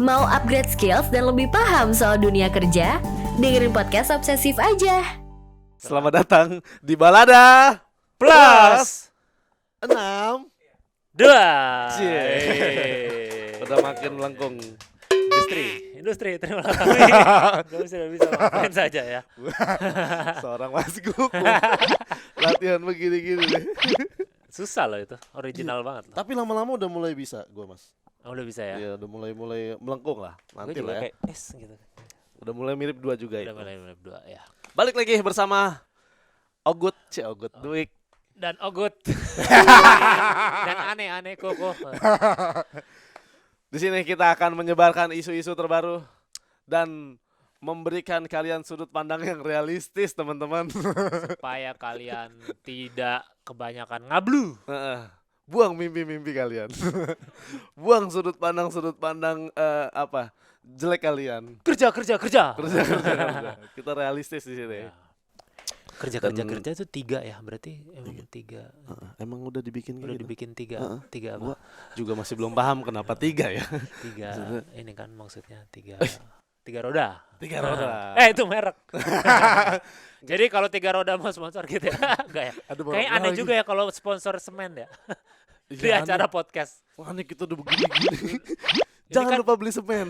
Mau upgrade skills dan lebih paham soal dunia kerja? Dengerin podcast Obsesif aja. Selamat datang di Balada Plus 6. 2. Udah makin melengkung. Industri, terima kasih. Gak bisa main saja ya. Seorang Mas Guku latihan begini-gini deh. Susah loh itu, original banget loh. Tapi lama-lama udah mulai bisa gue, Mas. Oh, udah bisa ya? Iya, udah mulai melengkung lah. Gue Nanti juga lah ya. kayak gitu. Udah mulai mirip dua juga Udah itu. mulai dua ya. Balik lagi bersama Ogut Duik. Dan Ogut. Dan aneh-aneh koko. Di sini kita akan menyebarkan isu-isu terbaru dan memberikan kalian sudut pandang yang realistis, teman-teman. Supaya kalian tidak kebanyakan ngablu. Buang mimpi-mimpi kalian. Buang sudut pandang jelek kalian. Kerja. Kerja. Kita realistis di sini. Ya. Kerja itu 3 ya, berarti emang 3. Emang udah dibikin Udah gitu? dibikin 3. 3 Gua apa? juga masih belum paham kenapa 3 ya. 3 ini kan maksudnya 3 roda. 3 roda. Itu merek. Jadi kalau 3 roda mau sponsor gitu ya? Enggak ya? Aduh, Kayak aneh juga ya kalau sponsor semen ya. Di Iya, acara podcast. aneh kita udah begini-gini. Ini Jangan kan- lupa beli semen.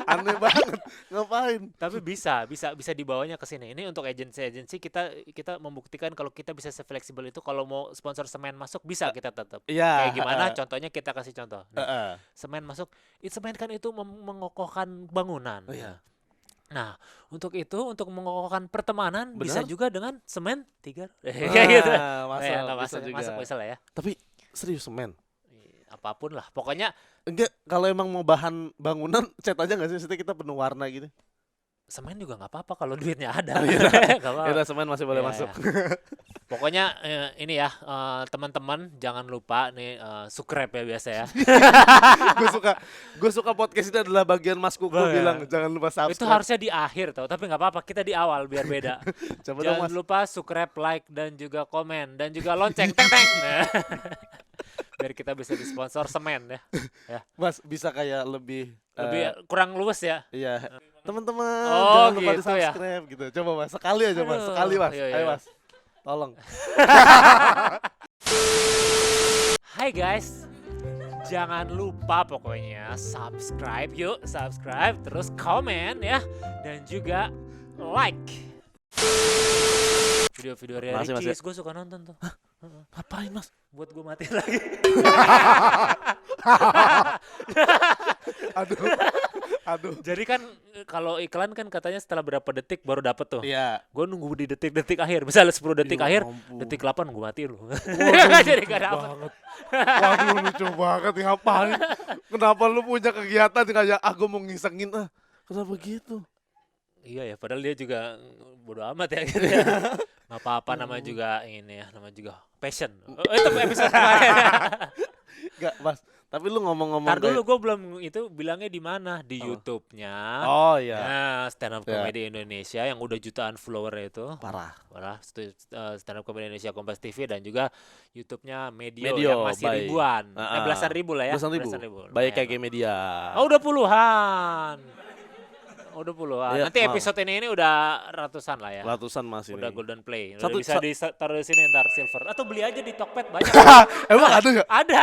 Aneh banget. Ngapain? Tapi bisa dibawanya ke sini. Ini untuk agensi kita membuktikan kalau kita bisa se-fleksibel itu kalau mau sponsor semen masuk bisa kita tetap. Iya. Kayak gimana? Contohnya kita kasih contoh. Nih, semen masuk, semen kan itu mengokohkan bangunan. Oh, iya. Nah, untuk mengokohkan pertemanan bisa Benar. juga dengan semen 3. Kayak gitu. Masuk juga. Masuk lah ya. Tapi serius semen? Apapun lah. Pokoknya Enggak, kalau emang mau bahan bangunan cat aja nggak sih? Maksudnya kita penuh warna gitu. semen juga nggak apa-apa kalau duitnya ada. Nggak apa-apa. Ya semen masih boleh Ya, masuk. ya. Pokoknya ini ya teman-teman jangan lupa nih subscribe ya biasa ya. Gue suka podcast ini adalah bagian Mas Kuku Bah, ya. bilang jangan lupa subscribe. Itu harusnya di akhir tau, tapi nggak apa-apa kita di awal biar beda. Coba dong, Jangan Mas. lupa subscribe, like dan juga komen dan juga lonceng teng teng. Biar kita bisa disponsor semen ya. Mas bisa kayak lebih Kurang luwes ya. iya. Teman-teman Oh, jangan lupa gitu di subscribe gitu. Coba Mas, sekali aja Mas, Aduh, sekali Mas. iya, Ayo iya. Mas. Tolong. Hai guys. Jangan lupa pokoknya subscribe terus komen ya dan juga like. Video-video Makasih, Mas, ya. Ricis gue suka nonton tuh. Ngapain Mas? Buat gue mati lagi. Aduh. Jadi kan kalau iklan kan katanya setelah berapa detik baru dapet tuh. Iya. Gue nunggu di detik-detik akhir. Misalnya 10 detik Ya akhir, ampun. detik 8 gue mati lu. Waduh, Jadi lucu gak dapet. banget. Waduh lucu banget, ngapain? Kenapa lu punya kegiatan kayak gue mau ngisengin kenapa gitu? Iya ya, padahal dia juga bodo amat ya gitu ya. Gak apa-apa namanya juga ini ya, namanya juga passion. Itu episode kemarin. Enggak, Mas. Tapi lu ngomong-ngomong Ntar dulu gue belum itu bilangnya di mana? Di YouTube-nya. Oh iya. Nah, stand up Ya. comedy Indonesia yang udah jutaan follower itu. Parah. Stand up comedy Indonesia Kompas TV dan juga YouTube-nya Medio, Medio, yang masih baik. ribuan. Ah, Belasan ribu lah ya. Belasan ribu. Lumayan Baik kayak lah. media. Oh, udah puluhan. Udah puluhan. Iya, Nanti maaf. episode ini udah ratusan lah ya. Ratusan Mas ini. Udah golden play. Udah Satu- bisa ditaruh di sini ntar silver. Atau beli aja di Tokped banyak. Emang ada nggak? Ada.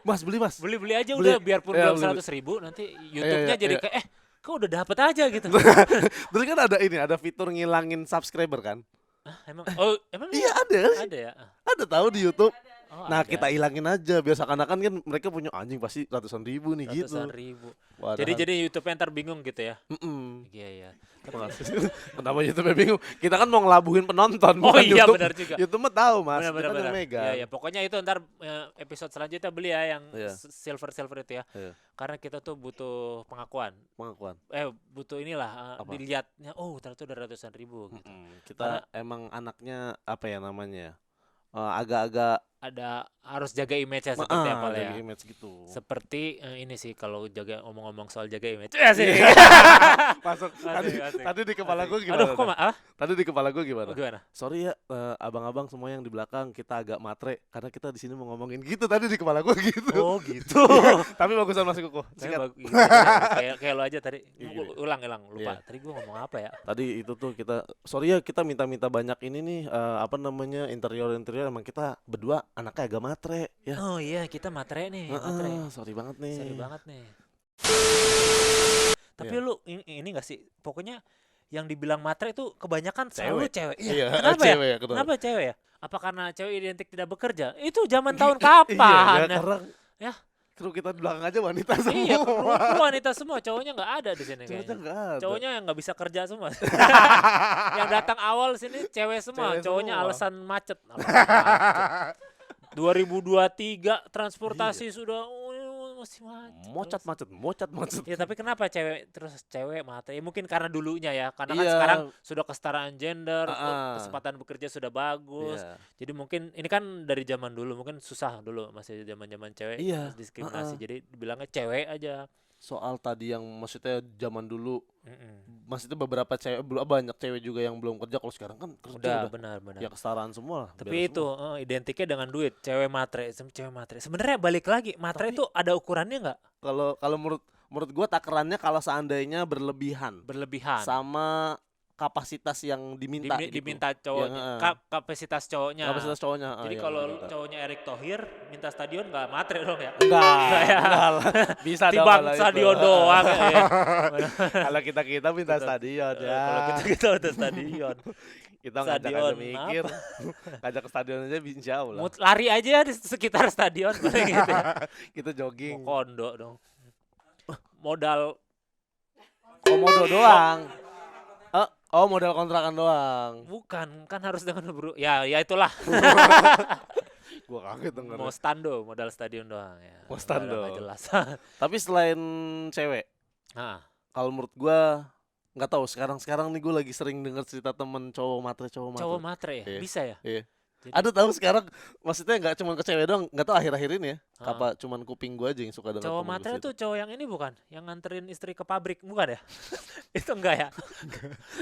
Mas beli Mas. Beli aja Beli. udah biarpun Iya, belum beli. 100.000 nanti YouTube-nya iya, jadi iya. kayak kok udah dapet aja gitu. Terus kan ada fitur ngilangin subscriber kan? emang Iya ada kan? ada ya. Ada tahu di YouTube. Oh, Nah ada. kita ilangin aja biar seakan-akan kan mereka punya anjing pasti ratusan ribu nih Ratusan gitu. ribu. Padahal- Jadi YouTube-nya ntar bingung gitu ya. Mm-mm. Iya. Kenapa YouTube bingung? Kita kan mau ngelabuhin penonton Oh bukan iya YouTube. benar juga. YouTube mah tahu Mas, Benar, kita kan yang megang. Iya, pokoknya itu ntar episode selanjutnya beli ya yang Iya. silver itu ya. Iya. Karena kita tuh butuh pengakuan. Pengakuan. Butuh inilah Apa? dilihatnya. Oh, ternyata udah ratusan ribu gitu. Kita emang anaknya apa ya namanya? Agak-agak ada harus jaga image-nya seperti apa lah ya. Jaga image gitu. Seperti ini sih kalau jaga ngomong-ngomong soal jaga image. Asik. Masuk. Tadi di kepala gue gimana? Aduh, kok Tadi di kepala gue gimana? gimana? Sorry ya, abang-abang semua yang di belakang kita agak matre karena kita di sini mau ngomongin gitu tadi di kepala gue gitu. Oh, gitu. Tapi bagusan Mas Kuku. Saya Sikat. gitu, kayak lo aja tadi. Iya. Ulang lupa. Iya. Tadi gua ngomong apa ya? Tadi itu tuh kita sorry ya kita minta banyak ini nih apa namanya interior emang kita berdua anaknya agak matre ya. Oh iya, kita matre nih, matre. Sorry banget nih. Sorry banget nih. Tapi Iya. lu ini gak sih? Pokoknya yang dibilang matre itu kebanyakan selalu cewek. Iya, Kenapa ya? cewek ya, Kenapa cewek ya? Apa karena cewek identik tidak bekerja? Itu zaman Iya, tahun iya, kapan? ya, karena Ya. kru kita di belakang aja wanita semua. Iya, kru wanita semua, cowoknya nggak ada di sini Cowoknya kayaknya. nggak ada. Cowoknya yang nggak bisa kerja semua. Yang datang awal sini cewek semua, Cewek cowoknya semua. alasan macet. Macet. 2023 transportasi sudah masih macet. Mocat macet. Ya tapi kenapa cewek mata? Ya mungkin karena dulunya ya, karena kan Iya. sekarang sudah kesetaraan gender, Ah. kesempatan bekerja sudah bagus. Iya. Jadi mungkin ini kan dari zaman dulu, mungkin susah dulu masih zaman-zaman cewek Iya. diskriminasi. Jadi dibilangnya cewek aja. Soal tadi yang maksudnya zaman dulu Mm-mm. maksudnya beberapa cewek banyak cewek juga yang belum kerja kalau sekarang kan kerja Udah udah benar. ya kesetaraan semua lah, Tapi beres itu semua. identiknya dengan duit, cewek matre. Sebenarnya balik lagi, matre Tapi- itu ada ukurannya nggak? Kalau menurut gua takarannya kalau seandainya berlebihan Berlebihan. sama kapasitas yang diminta gitu. Diminta cowoknya, Yang, kapasitas cowoknya. kapasitas cowoknya. Jadi yang kalau diminta. cowoknya Erick Thohir minta stadion nggak matre dong ya? enggak ya. lah. Bisa dong Timbang kalau itu. stadion doang ya. Kalau kita minta stadion ya. Kalau kita udah stadion. Kita ngajak aja Stadion mikir. Ngajak ke stadion aja insya Allah. Lari aja di sekitar stadion paling gitu ya. Kita jogging. Mau kondo dong. Modal Komodo doang. Oh modal kontrakan doang. bukan, kan harus dengan ya itulah. Gua kaget denger. Mau stando, modal stadion doang ya. Mau stando. Udah nggak jelas. Tapi selain cewek, Nah, kalau menurut gua nggak tahu sekarang nih gua lagi sering denger cerita temen cowok matre. cowok matre ya? Iya. Bisa ya? Iya. Jadi- Ada tahu sekarang maksudnya nggak cuma ke cewek doang, nggak tahu akhir-akhir ini ya. Ah. Apa cuman kuping gua aja yang suka denger Cowok temen gua matre cerita. tuh cowok yang ini bukan? Yang nganterin istri ke pabrik, bukan ya? Itu enggak ya?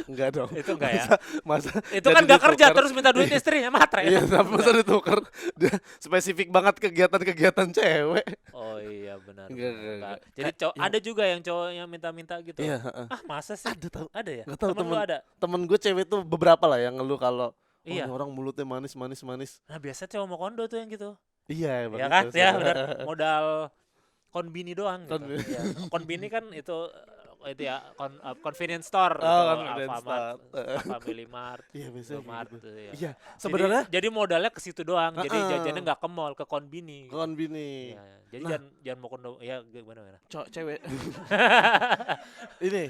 Enggak dong. Itu enggak ya? Masa Itu kan jadi enggak kerja ditukar. terus minta duit istrinya, matre. Iya, tapi masa ditukar. Dia spesifik banget kegiatan-kegiatan cewek. Oh iya benar. Enggak, benar. enggak. Jadi Kayak ada juga yang cowok yang minta-minta gitu. Iya, heeh. Ah, masa sih? Ada tahu. Ada ya? Nggak tahu, Temen lu ada? Temen gue cewek tuh beberapa lah yang ngeluh kalau Iya. ini orang mulutnya manis. Nah, biasa cowok mau kondo tuh yang gitu. Iya, Ya kan? begitu. Ya benar. Modal konbini doang gitu. Konbini. Iya. Konbini kan itu ya convenience store Oh, gitu, convenience Alfamart, store. Family Mart, Iya, biasanya Indomaret gitu. gitu ya. Iya, Jadi- sebenarnya jadi modalnya ke situ doang. Jadi Heeh. jajannya nggak ke mall, ke konbini. kon bini Ya, jadi Nah. jangan mau kondo ya gimana. cewek ini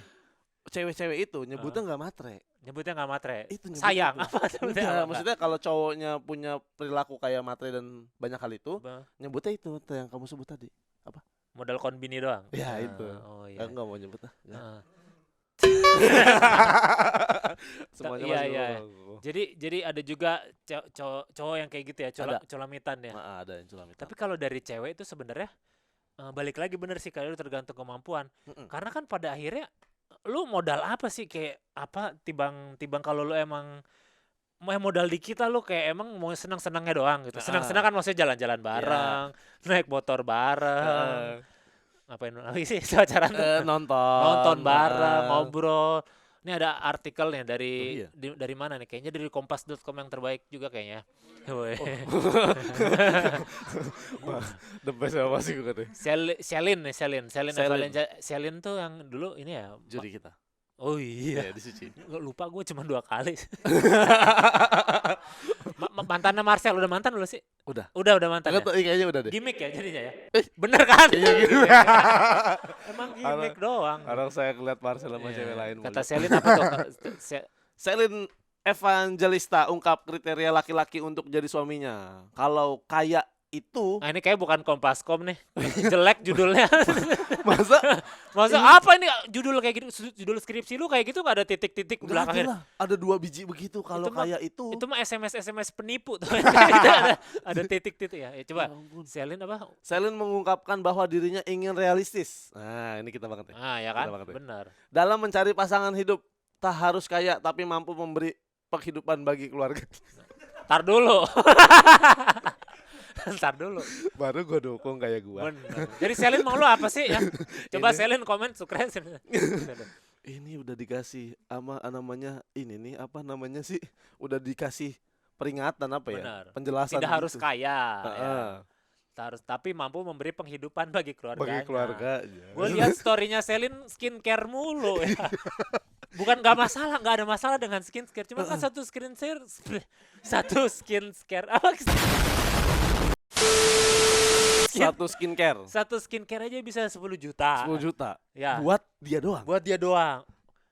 cewek-cewek itu nyebutnya nggak matre. Nyebutnya nggak matre. Itu nyebutnya Sayang gitu. apa sebutnya? Enggak, apa? maksudnya kalau cowoknya punya perilaku kayak matre dan banyak hal itu, Ba- nyebutnya itu tuh yang kamu sebut tadi. modal konbini doang. Ya, Ah, itu. Oh iya. Enggak mau nyebut ah. Nggak. Ah. Semuanya Iya, masih iya. ngomong. Jadi ada juga cowok yang kayak gitu ya, Ada. colamitan ya. Ada yang culam hitam. Tapi kalau dari cewek itu sebenarnya balik lagi bener sih kalau tergantung kemampuan. Mm-mm. Karena kan pada akhirnya lu modal apa sih kayak apa timbang kalau lu emang mau modal di kita lu kayak emang mau senang-senangnya doang gitu. Senang-senang kan maksudnya jalan-jalan bareng, naik motor bareng. Ngapain lagi sih pacaran tuh? Nonton bareng, ngobrol. Ini ada artikelnya dari Oh, iya. dari mana nih? Kayaknya dari kompas.com yang terbaik juga kayaknya. Woi. The best apa sih gue deh. Selin Selin. Selin tuh yang dulu ini ya. Juri kita. Oh iya. Iya, di Suci. Nggak, lupa gue cuma 2 kali. Mantannya Marcel udah mantan belum sih? Udah. Udah mantan. Enggak Ya? tahu, kayaknya udah deh. Gimik ya jadinya ya. Bener kan? Iya gitu. Emang gimik doang. Orang saya ngeliat Marcel sama Iya. cewek lain. Kata mulu. Selin apa tuh? Selin Evangelista ungkap kriteria laki-laki untuk jadi suaminya. Kalau kaya, itu. Nah, ini kayak bukan Kompaskom nih. Jelek judulnya. Masa Masa Ini- apa ini judul kayak gitu? Judul skripsi lu kayak gitu gak ada titik-titik nggak ada belakangnya? lah. Ada 2 biji begitu kalau Itu mah- kayak itu. Itu mah SMS penipu tuh. ada titik-titik ya. Coba Ya ampun. Selin apa? Selin mengungkapkan bahwa dirinya ingin realistis. Nah, ini kita banget ya. Ah ya kan? Kita banget ya. Benar. Dalam mencari pasangan hidup, tak harus kaya tapi mampu memberi penghidupan bagi keluarga. Tar dulu. Ntar dulu. Baru gue dukung kayak gue. Bener. Jadi Selin mau lu apa sih ya? Coba Ini- Selin komen sukses. Ini udah dikasih sama namanya ini nih apa namanya sih? Udah dikasih peringatan apa ya? Benar. Penjelasan. Tidak harus gitu. kaya. Heeh. Harus tapi mampu memberi penghidupan bagi keluarganya. Bagi keluarga. Gue lihat storynya Selin skincare mulu ya. Bukan nggak masalah, nggak ada masalah dengan skincare. Cuma kan satu skincare, apa? Satu skincare. Satu skincare aja bisa 10 juta. 10 juta. Ya. Buat dia doang. Buat dia doang.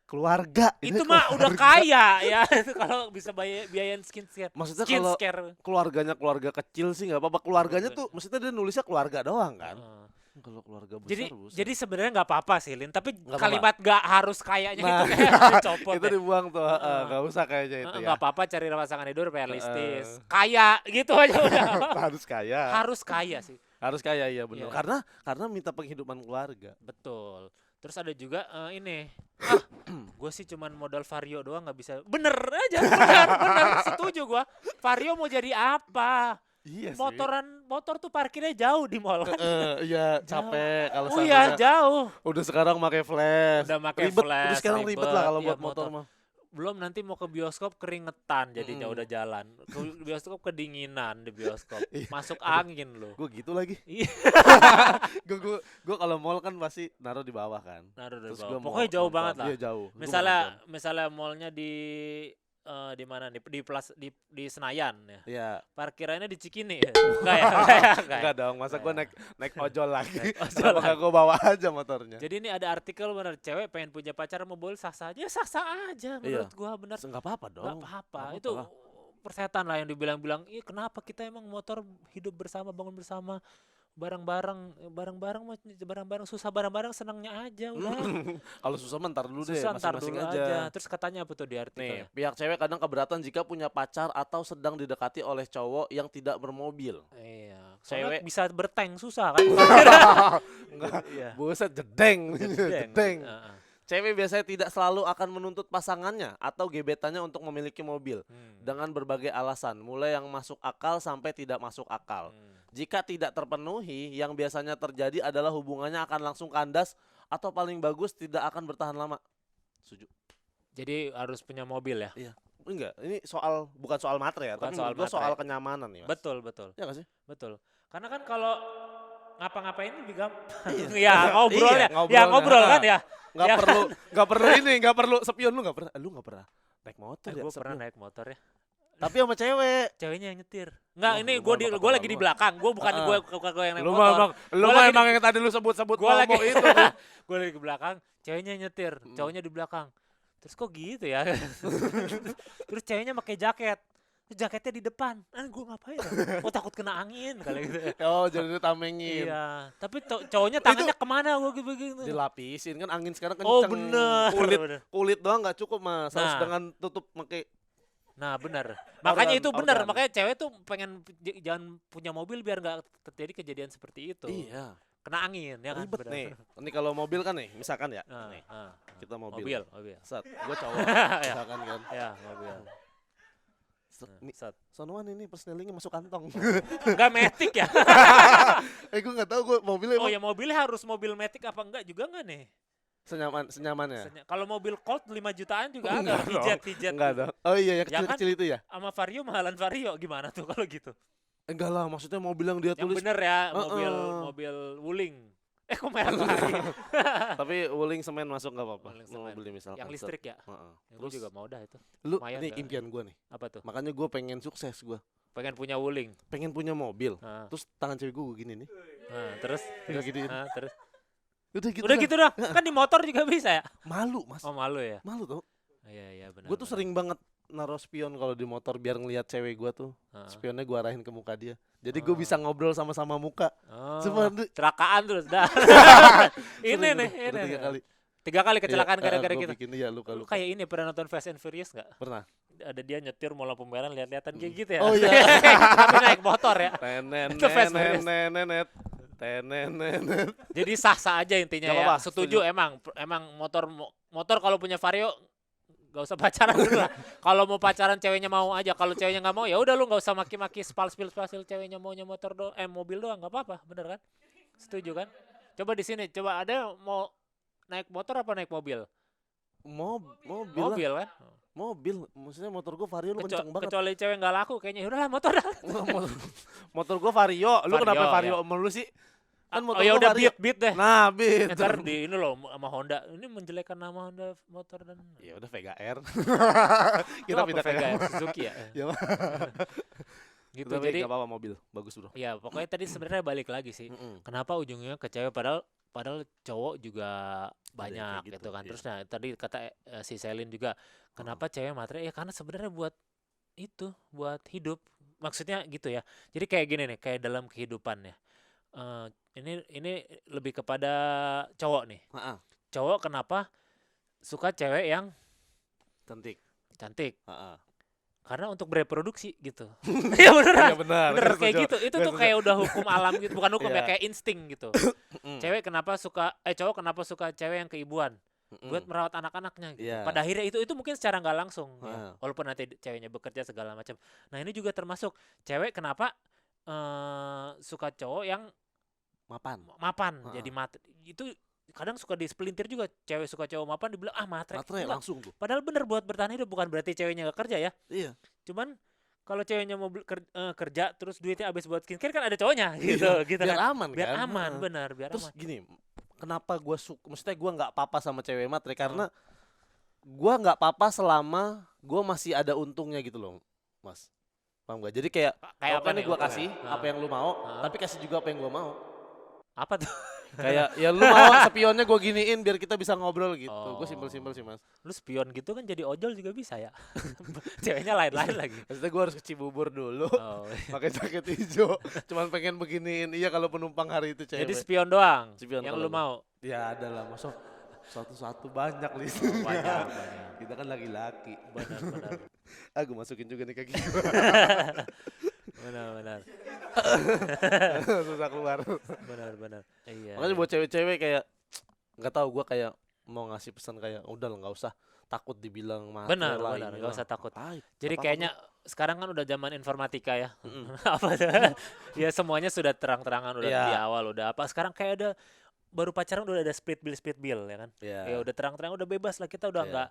Keluarga. Ini Itu mah udah keluarga. kaya ya. Itu kalau bisa biayain skincare. Maksudnya kalau Skincare. keluarganya keluarga kecil sih nggak apa-apa. Keluarganya tuh maksudnya dia nulisnya keluarga doang kan. Heeh. Kalau keluarga besar Jadi buset. jadi sebenarnya nggak apa-apa sih Lin, tapi Nggak kalimat nggak harus kayaknya Nah, itu kayak dicopot itu ya. dibuang tuh, Heeh. nggak usah kayaknya itu ya. Nggak apa-apa cari pasangan hidup realistis, kaya gitu aja udah. Harus kaya. Harus kaya sih, Harus kaya iya benar. Iya. Karena minta penghidupan keluarga. betul. Terus ada juga ini, gue sih cuman modal Vario doang nggak bisa. Bener aja, bener, setuju gue. Vario mau jadi apa? Iya Motor tuh parkirnya jauh di mall kan. Iya capek kalau Oh iya seandainya jauh. udah sekarang pakai flash. Udah pakai ribet. flash, Udah sekarang ribet lah kalau iya, buat motor mah. Belum nanti mau ke bioskop keringetan jadinya Mm-mm. udah jalan. Ke bioskop kedinginan di bioskop. Iya. Masuk angin loh. Gue gitu lagi. Iya. Gue kalau mall kan pasti naruh di bawah kan. Naruh dari Terus bawah. gua mau Pokoknya jauh nonton. banget lah. Iya jauh. Gua mau nonton. Misalnya mallnya di mana nih? Di Senayan ya. Iya. Parkirannya di Cikini. Enggak ya? Enggak ya? Enggak dong, masa gue naik ojol lagi. Naik ojol Kenapa lagi. gak gue bawa aja motornya? Jadi ini ada artikel bener cewek pengen punya pacar mobil sah-sah aja. Sah-sah aja menurut gua bener. Enggak apa-apa dong. Nggak apa-apa. Nggak Itu apa-apa. persetan lah yang dibilang-bilang, "Ih, kenapa kita emang motor hidup bersama, bangun bersama, bareng-bareng susah bareng-bareng senangnya aja udah." Kalau susah mentar dulu deh, Susah ntar masing-masing dulu aja. aja. Terus katanya apa tuh di Nih, artikelnya? pihak cewek kadang keberatan jika punya pacar atau sedang didekati oleh cowok yang tidak bermobil. Iya. Soalnya Cewek- bisa bertank susah kan? Enggak, Iya. buset jedeng, Jedeng. jedeng. Heeh. Cewek biasanya tidak selalu akan menuntut pasangannya atau gebetannya untuk memiliki mobil dengan berbagai alasan, mulai yang masuk akal sampai tidak masuk akal. Jika tidak terpenuhi, yang biasanya terjadi adalah hubungannya akan langsung kandas atau paling bagus tidak akan bertahan lama. Setuju? Jadi harus punya mobil ya? Enggak, ini bukan soal materi ya, Bukan tapi soal menurut gua materi. soal kenyamanan nih, Mas. Betul, betul. Ya nggak sih? Betul. Karena kan kalau ngapa-ngapain lebih gampang. Iya. ya ngobrol Iya, ya. ngobrolnya. Ya ngobrol kan ya. Nggak Ya perlu, nggak perlu spion, lu nggak pernah naik motor ya? Gue pernah spion? naik motor ya. Tapi sama cewek. Ceweknya yang nyetir. Enggak, Oh, ini lu gue mah gue lagi bakal di lu. belakang. Gue bukan Heeh. gue yang naik Lu motor. lu Gua mah lagi emang yang tadi lu sebut-sebut Gua lagi ngomong itu. gue lagi ke belakang, ceweknya yang nyetir, cowoknya di belakang. Terus kok gitu ya? Terus ceweknya pakai jaket. Terus jaketnya di depan. Gue ngapain ya? Oh takut kena angin kali gitu. Oh, jadi lu tamengin. Iya, tapi cowoknya tangannya kemana gue gitu. Dilapisin kan angin sekarang kenceng. Oh bener. bener. Kulit doang nggak cukup, Mas. Harus Nah. dengan tutup pakai. Nah benar. Makanya itu benar. organ. Makanya cewek tuh pengen jangan punya mobil biar nggak terjadi kejadian seperti itu. Iya. Kena angin ya kan. Ribet Benar. nih. Ini kalau mobil kan nih, misalkan ya. Ah, Nih, ah, ah. kita mobil. Mobil. Set, gua cowok. Ya. misalkan kan. Ya, mobil. Set, Nah, nih, set. sonoan ini persnelingnya masuk kantong. Enggak metik ya? Gua nggak tahu gua mobilnya Oh emang ya mobilnya harus mobil metik apa enggak juga enggak nih? senyamannya. Kalau mobil Colt 5 jutaan juga Oh, ada enggak dong. hijet. Enggak dong. Oh iya, yang Ya kan? kecil-kecil itu ya? Sama Vario mahalan Vario gimana tuh kalau gitu? Enggak lah, maksudnya mobil yang dia Yang tulis. bener ya, Heeh. mobil Wuling. Kok merek lagi? Tapi Wuling semen masuk nggak apa-apa. Wuling Mau semen. beli misalkan. Yang set. listrik ya? Heeh. Gue Terus juga mau dah itu. lu lumayan nih nggak? impian gua nih. Apa tuh? Makanya gua pengen sukses gua. Pengen punya Wuling. Pengen punya mobil. Nah, Terus tangan cewek gua gini nih. terus Tinggal giniin. terus. Udah gitu. Udah dah. gitu dah. Kan di motor juga bisa ya? Malu, Mas. Oh malu ya. Malu tau. Iya benar. Gua tuh sering banget naruh spion kalau di motor biar ngelihat cewek gua tuh. Heeh. Spionnya gua arahin ke muka dia. Jadi gua bisa ngobrol sama-sama muka. Oh, Cuma tuh- kecelakaan terus dah. Ini sering nih, udah ini. 3 kali. 3 kali kecelakaan Iya, gara-gara gua gitu. bikin iya Lu luka-luka. kayak ini pernah nonton Fast and Furious nggak? Pernah. Ada dia nyetir mau lampu merah lihat-lihatan kayak gitu ya. Oh, iya. Tapi naik motor ya. Itu Fast and Furious. Tenenenenet. Tenenenet. Jadi sah-sah aja intinya Nggak ya. apa-apa, Setuju emang motor kalau punya Vario gak usah pacaran dulu lah. Kalau mau pacaran ceweknya mau aja. Kalau ceweknya nggak mau ya udah lu nggak usah maki-maki spil ceweknya maunya mobil doang nggak apa-apa, bener kan? Setuju kan? Coba di sini, coba ada yang mau naik motor apa naik mobil? Mobil lah. Mobil kan? Mobil. Maksudnya motor gua Vario lu kencang banget. Kecuali cewek nggak laku kayaknya udahlah motor dah. Motor gua Vario. Lu Vario, kenapa ya. Vario melu sih? Kan motor Oh ya gua udah Vario. beat deh. Nah, beat. Ntar di ini loh sama Honda. Ini menjelekkan nama Honda motor dan Ya udah Vega R. Itu Kita apa, pindah Vega ke ya? Suzuki ya. Ya, Gitu. udah, Jadi enggak apa-apa mobil. Bagus, Bro. ya pokoknya tadi sebenarnya balik lagi sih. Mm-mm. Kenapa ujungnya ke cewek padahal cowok juga banyak kayak gitu, gitu, kan. iya. Terus nah tadi kata si Selin juga kenapa cewek matre ya karena sebenarnya buat itu buat hidup. Maksudnya gitu ya. Jadi kayak gini nih, kayak dalam kehidupan ya. Ini lebih kepada cowok nih. Heeh. Cowok kenapa suka cewek yang Cantik. cantik? Heeh. Karena untuk bereproduksi gitu. Iya beneran. Iya benar. Bener gua kayak setuju. gitu. Itu Gua tuh setuju. kayak udah hukum alam gitu, bukan hukum ya, Iya. kayak insting gitu. Mm. Cewek kenapa suka cowok kenapa suka cewek yang keibuan? Mm-mm. Buat merawat anak-anaknya gitu. Iya. Pada akhirnya itu mungkin secara nggak langsung ya. Heeh. Walaupun nanti ceweknya bekerja segala macam. Nah, ini juga termasuk cewek kenapa suka cowok yang Mapan. mapan. Heeh. Jadi itu kadang suka disepelintir juga, cewek suka cowok mapan dibilang matre. Matre Enggak. langsung tuh. Padahal bener buat bertahan hidup, bukan berarti ceweknya nggak kerja ya. Iya. Cuman kalau ceweknya mau kerja terus duitnya habis buat skincare kan ada cowoknya gitu gitu Biar kan. aman Biar kan. aman, Heeh. benar, biar Terus aman. gini, kenapa gua maksudnya gua nggak apa-apa sama cewek matre karena gua nggak apa-apa selama gua masih ada untungnya gitu loh, Mas. Paham gak? Jadi kayak Kayak apa nih nih gua untungnya? kasih Heeh. apa yang lu mau, Heeh. tapi kasih juga apa yang gua mau. Apa tuh? Kayak ya lu mau spionnya gua giniin biar kita bisa ngobrol gitu. Gua Oh. simpel-simpel sih, Mas. Lu spion gitu kan jadi ojol juga bisa ya. Ceweknya lain-lain lagi. Maksudnya gua harus ke Cibubur dulu. Oh. Pakai jaket hijau. Cuman pengen beginiin. Iya kalau penumpang hari itu cewek. Jadi spion doang Spion yang kalau lu gua. mau. Ya ada lah, masuk satu-satu banyak list. Banyak. Kita kan laki-laki. Benar. Aku masukin juga nih kaki. Benar. Susah keluar. Benar. Iya. Makanya buat cewek-cewek kayak nggak tahu gua kayak mau ngasih pesan kayak udah lah nggak usah takut dibilang matre Benar, lah, benar, ini nggak lah. usah takut. Tai, Jadi apa-apa kayaknya sekarang kan udah zaman informatika ya. Mm-mm. Apa tuh? Ya semuanya sudah terang-terangan udah Iya. di awal udah apa. Sekarang kayak ada baru pacaran udah ada split bill ya kan. tuh. Iya. Ya udah terang-terang udah bebas lah kita udah Iya. nggak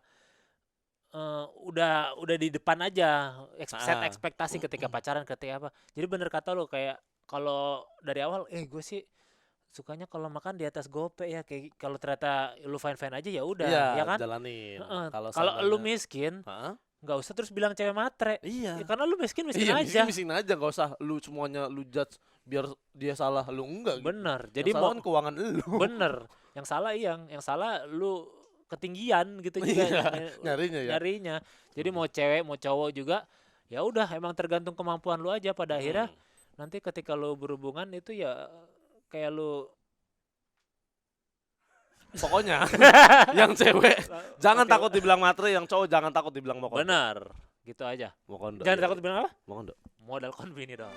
udah di depan aja set Ah. ekspektasi ketika pacaran ketika apa. Jadi bener kata lo kayak kalau dari awal gue sih sukanya kalau makan di atas gope ya kayak kalau ternyata lu fine aja ya udah Iya, ya kan. jalanin. Heeh. Kalau Kalau lu seandainya- miskin Hah? nggak usah terus bilang cewek matre. Iya. Ya, karena lu miskin Iya, aja. miskin aja nggak usah lu semuanya lu judge biar dia salah lu enggak gitu. Bener. Yang Jadi salah mau kan keuangan lu. bener. Yang salah yang salah lu ketinggian gitu juga Iya, nyarinya ya. nyarinya. Jadi mau cewek mau cowok juga ya udah emang tergantung kemampuan lu aja pada akhirnya nanti ketika lu berhubungan itu ya kayak lu Pokoknya yang cewek jangan Oke. takut dibilang matre, yang cowok jangan takut dibilang mokondo. benar gitu aja. Mokondo. Jangan iya. takut bilang apa? Mokondo. Modal konbini dong.